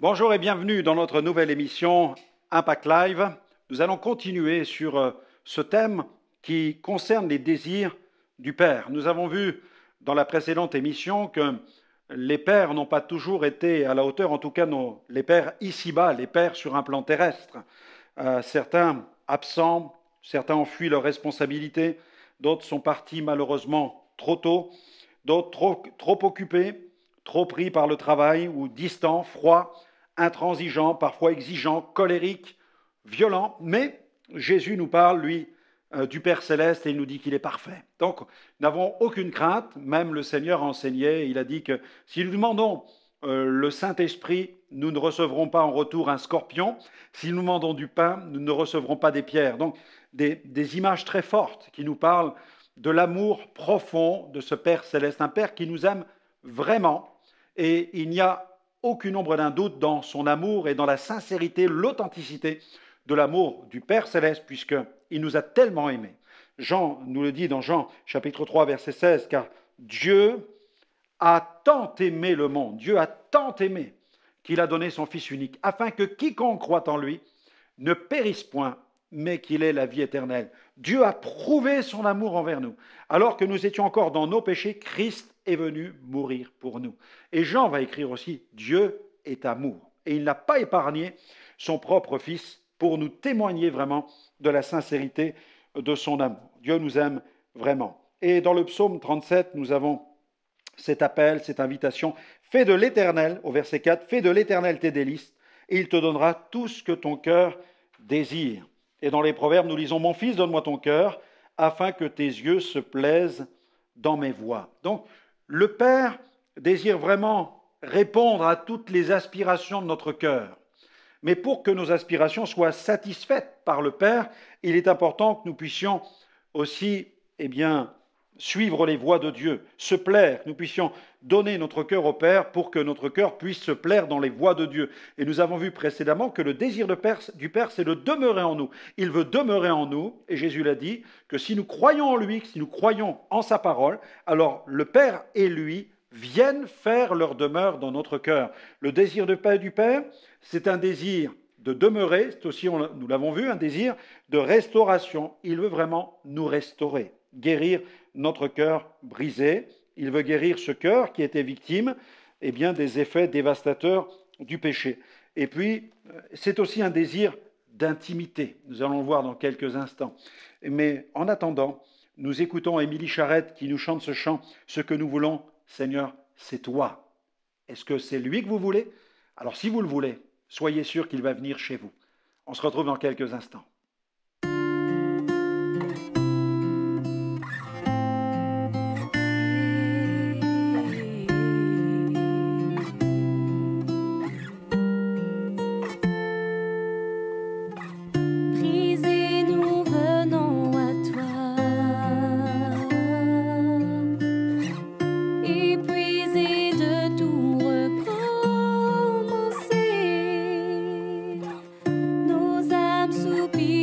Bonjour et bienvenue dans notre nouvelle émission Impact Live. Nous allons continuer sur ce thème qui concerne les désirs du Père. Nous avons vu dans la précédente émission que les pères n'ont pas toujours été à la hauteur, en tout cas les pères ici-bas, les pères sur un plan terrestre. Certains absents, certains ont fui leurs responsabilités, d'autres sont partis malheureusement trop tôt, d'autres trop occupés, trop pris par le travail ou distants, froids, intransigeants, parfois exigeants, colériques, violents. Mais Jésus nous parle, lui, du Père Céleste et il nous dit qu'il est parfait. Donc, nous n'avons aucune crainte. Même le Seigneur enseignait, il a dit que si nous demandons le Saint-Esprit, nous ne recevrons pas en retour un scorpion. Si nous demandons du pain, nous ne recevrons pas des pierres. Donc, des images très fortes qui nous parlent de l'amour profond de ce Père Céleste, un Père qui nous aime vraiment. Et il n'y a aucune ombre d'un doute dans son amour et dans la sincérité, l'authenticité de l'amour du Père Céleste, puisqu'il nous a tellement aimés. Jean nous le dit dans Jean chapitre 3, verset 16, car Dieu a tant aimé le monde, Dieu a tant aimé qu'il a donné son Fils unique, afin que quiconque croit en lui ne périsse point, mais qu'il ait la vie éternelle. Dieu a prouvé son amour envers nous. Alors que nous étions encore dans nos péchés, Christ est venu mourir pour nous. Et Jean va écrire aussi, Dieu est amour. Et il n'a pas épargné son propre Fils pour nous témoigner vraiment de la sincérité de son amour. Dieu nous aime vraiment. Et dans le psaume 37, nous avons cet appel, cette invitation, fais de l'Éternel, au verset 4, fais de l'Éternel tes délices, et il te donnera tout ce que ton cœur désire. Et dans les Proverbes, nous lisons, mon fils, donne-moi ton cœur, afin que tes yeux se plaisent dans mes voies. Donc, le Père désire vraiment répondre à toutes les aspirations de notre cœur. Mais pour que nos aspirations soient satisfaites par le Père, il est important que nous puissions aussi, suivre les voies de Dieu, se plaire, que nous puissions donner notre cœur au Père pour que notre cœur puisse se plaire dans les voies de Dieu. Et nous avons vu précédemment que le désir du Père, c'est de demeurer en nous. Il veut demeurer en nous, et Jésus l'a dit, que si nous croyons en lui, si nous croyons en sa parole, alors le Père et lui viennent faire leur demeure dans notre cœur. Le désir du Père, c'est un désir de demeurer, c'est aussi, nous l'avons vu, un désir de restauration. Il veut vraiment nous restaurer, guérir notre cœur brisé. Il veut guérir ce cœur qui était victime des effets dévastateurs du péché. Et puis, c'est aussi un désir d'intimité. Nous allons le voir dans quelques instants. Mais en attendant, nous écoutons Émilie Charrette qui nous chante ce chant. Ce que nous voulons, Seigneur, c'est toi. Est-ce que c'est lui que vous voulez? Alors si vous le voulez, soyez sûr qu'il va venir chez vous. On se retrouve dans quelques instants. Nos âmes soupirs.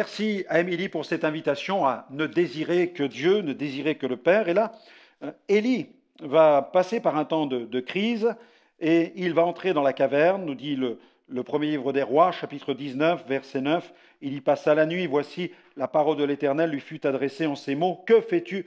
merci à Émilie pour cette invitation à ne désirer que Dieu, ne désirer que le Père. Et là, Élie va passer par un temps de crise et il va entrer dans la caverne, nous dit le premier livre des Rois, chapitre 19, verset 9. Il y passa la nuit, voici la parole de l'Éternel lui fut adressée en ces mots. Que fais-tu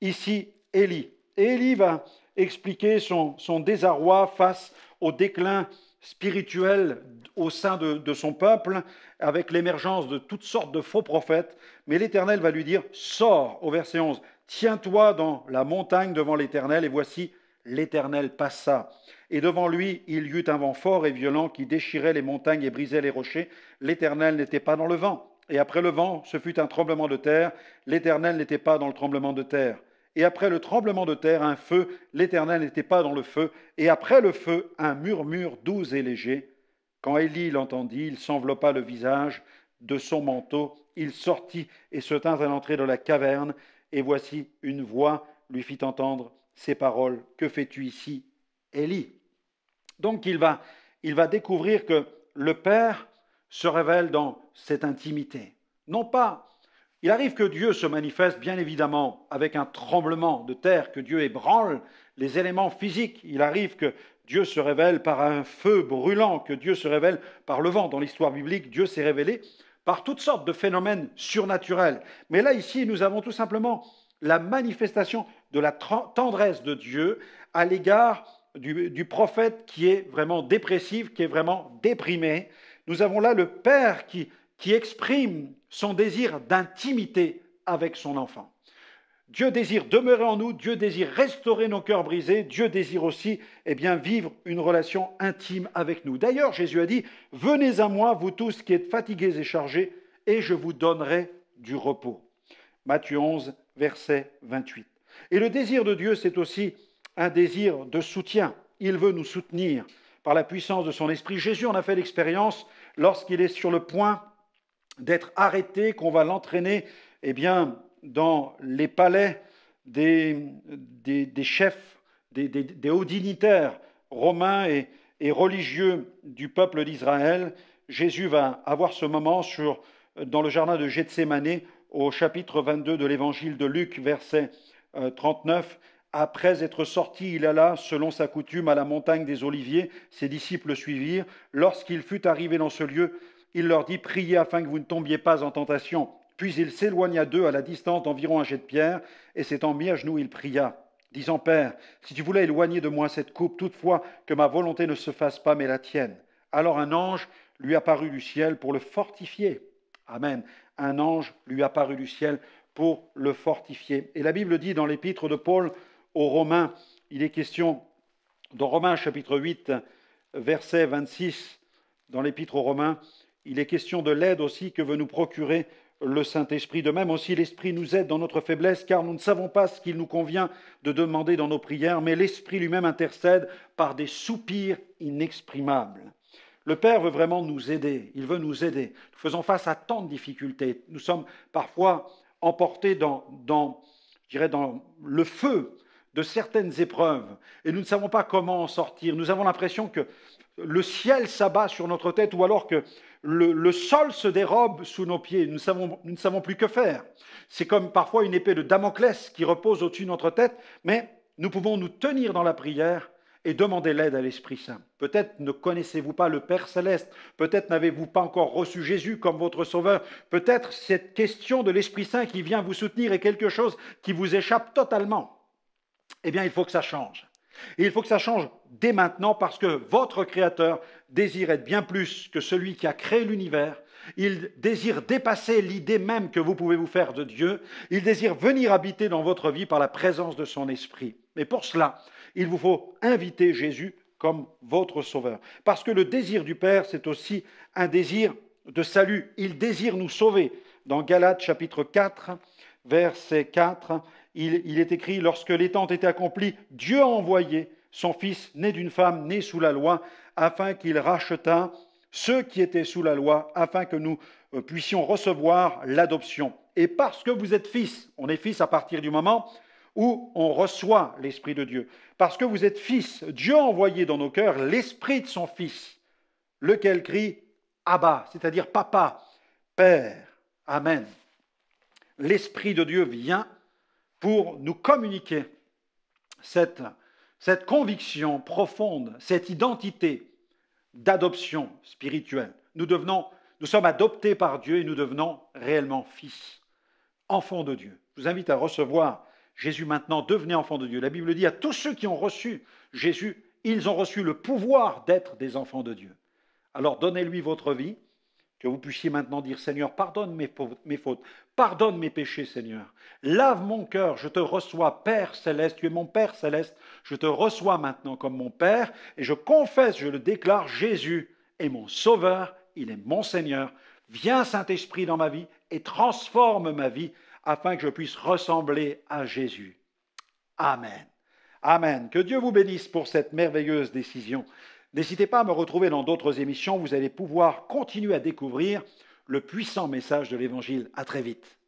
ici, Élie? Et Élie va expliquer son désarroi face au déclin spirituel au sein de son peuple, avec l'émergence de toutes sortes de faux prophètes. Mais l'Éternel va lui dire, sors, au verset 11, tiens-toi dans la montagne devant l'Éternel, et voici, l'Éternel passa. Et devant lui, il y eut un vent fort et violent qui déchirait les montagnes et brisait les rochers. L'Éternel n'était pas dans le vent. Et après le vent, ce fut un tremblement de terre. L'Éternel n'était pas dans le tremblement de terre. Et après le tremblement de terre, un feu. L'Éternel n'était pas dans le feu. Et après le feu, un murmure doux et léger. Quand Élie l'entendit, il s'enveloppa le visage de son manteau. Il sortit et se tint à l'entrée de la caverne. Et voici, une voix lui fit entendre ces paroles. Que fais-tu ici, Élie? Donc il va découvrir que le Père se révèle dans cette intimité. Non pas, il arrive que Dieu se manifeste bien évidemment avec un tremblement de terre, que Dieu ébranle les éléments physiques. Il arrive que Dieu se révèle par un feu brûlant, que Dieu se révèle par le vent. Dans l'histoire biblique, Dieu s'est révélé par toutes sortes de phénomènes surnaturels. Mais là, ici, nous avons tout simplement la manifestation de la tendresse de Dieu à l'égard du prophète qui est vraiment dépressif, qui est vraiment déprimé. Nous avons là le Père qui exprime son désir d'intimité avec son enfant. Dieu désire demeurer en nous, Dieu désire restaurer nos cœurs brisés, Dieu désire aussi vivre une relation intime avec nous. D'ailleurs, Jésus a dit, « Venez à moi, vous tous qui êtes fatigués et chargés, et je vous donnerai du repos. » Matthieu 11, verset 28. Et le désir de Dieu, c'est aussi un désir de soutien. Il veut nous soutenir par la puissance de son esprit. Jésus en a fait l'expérience lorsqu'il est sur le point d'être arrêté, qu'on va l'entraîner dans les palais des chefs, des hauts dignitaires romains et religieux du peuple d'Israël. Jésus va avoir ce moment dans le jardin de Gethsémanée, au chapitre 22 de l'évangile de Luc, verset 39. Après être sorti, il alla, selon sa coutume, à la montagne des Oliviers. Ses disciples le suivirent. Lorsqu'il fut arrivé dans ce lieu, il leur dit, « Priez afin que vous ne tombiez pas en tentation. » Puis il s'éloigna d'eux à la distance d'environ un jet de pierre, et s'étant mis à genoux, il pria, disant, « Père, si tu voulais éloigner de moi cette coupe, toutefois que ma volonté ne se fasse pas, mais la tienne. » Alors un ange lui apparut du ciel pour le fortifier. Amen. Un ange lui apparut du ciel pour le fortifier. Et la Bible dit dans l'épître de Paul aux Romains, il est question, dans Romains chapitre 8, verset 26, dans l'épître aux Romains, il est question de l'aide aussi que veut nous procurer le Saint-Esprit. De même aussi, l'Esprit nous aide dans notre faiblesse, car nous ne savons pas ce qu'il nous convient de demander dans nos prières, mais l'Esprit lui-même intercède par des soupirs inexprimables. Le Père veut vraiment nous aider, il veut nous aider. Nous faisons face à tant de difficultés. Nous sommes parfois emportés dans le feu de certaines épreuves, et nous ne savons pas comment en sortir. Nous avons l'impression que le ciel s'abat sur notre tête, ou alors que le sol se dérobe sous nos pieds. Nous ne savons plus que faire. C'est comme parfois une épée de Damoclès qui repose au-dessus de notre tête, mais nous pouvons nous tenir dans la prière et demander l'aide à l'Esprit Saint. Peut-être ne connaissez-vous pas le Père Céleste, peut-être n'avez-vous pas encore reçu Jésus comme votre Sauveur, peut-être cette question de l'Esprit Saint qui vient vous soutenir est quelque chose qui vous échappe totalement. Eh bien, il faut que ça change. Et il faut que ça change dès maintenant parce que votre Créateur désire être bien plus que celui qui a créé l'univers. Il désire dépasser l'idée même que vous pouvez vous faire de Dieu. Il désire venir habiter dans votre vie par la présence de son Esprit. Mais pour cela, il vous faut inviter Jésus comme votre Sauveur. Parce que le désir du Père, c'est aussi un désir de salut. Il désire nous sauver. Dans Galates chapitre 4, verset 4, il est écrit « Lorsque les temps étaient accomplis, Dieu a envoyé son Fils, né d'une femme, né sous la loi, afin qu'il rachetât ceux qui étaient sous la loi, afin que nous puissions recevoir l'adoption. Et parce que vous êtes fils, on est fils à partir du moment où on reçoit l'Esprit de Dieu. Parce que vous êtes fils, Dieu a envoyé dans nos cœurs l'Esprit de son Fils, lequel crie « Abba », c'est-à-dire « Papa »,« Père ». Amen. L'Esprit de Dieu vient pour nous communiquer cette conviction profonde, cette identité d'adoption spirituelle. Nous sommes adoptés par Dieu et nous devenons réellement fils, enfants de Dieu. Je vous invite à recevoir Jésus maintenant, devenez enfants de Dieu. La Bible dit à tous ceux qui ont reçu Jésus, ils ont reçu le pouvoir d'être des enfants de Dieu. Alors donnez-lui votre vie, que vous puissiez maintenant dire, Seigneur, pardonne mes fautes, pardonne mes péchés, Seigneur. Lave mon cœur, je te reçois, Père céleste, tu es mon Père céleste, je te reçois maintenant comme mon Père, et je confesse, je le déclare, Jésus est mon Sauveur, il est mon Seigneur. Viens, Saint-Esprit, dans ma vie et transforme ma vie afin que je puisse ressembler à Jésus. Amen. Amen. Que Dieu vous bénisse pour cette merveilleuse décision. N'hésitez pas à me retrouver dans d'autres émissions. Vous allez pouvoir continuer à découvrir le puissant message de l'Évangile. À très vite.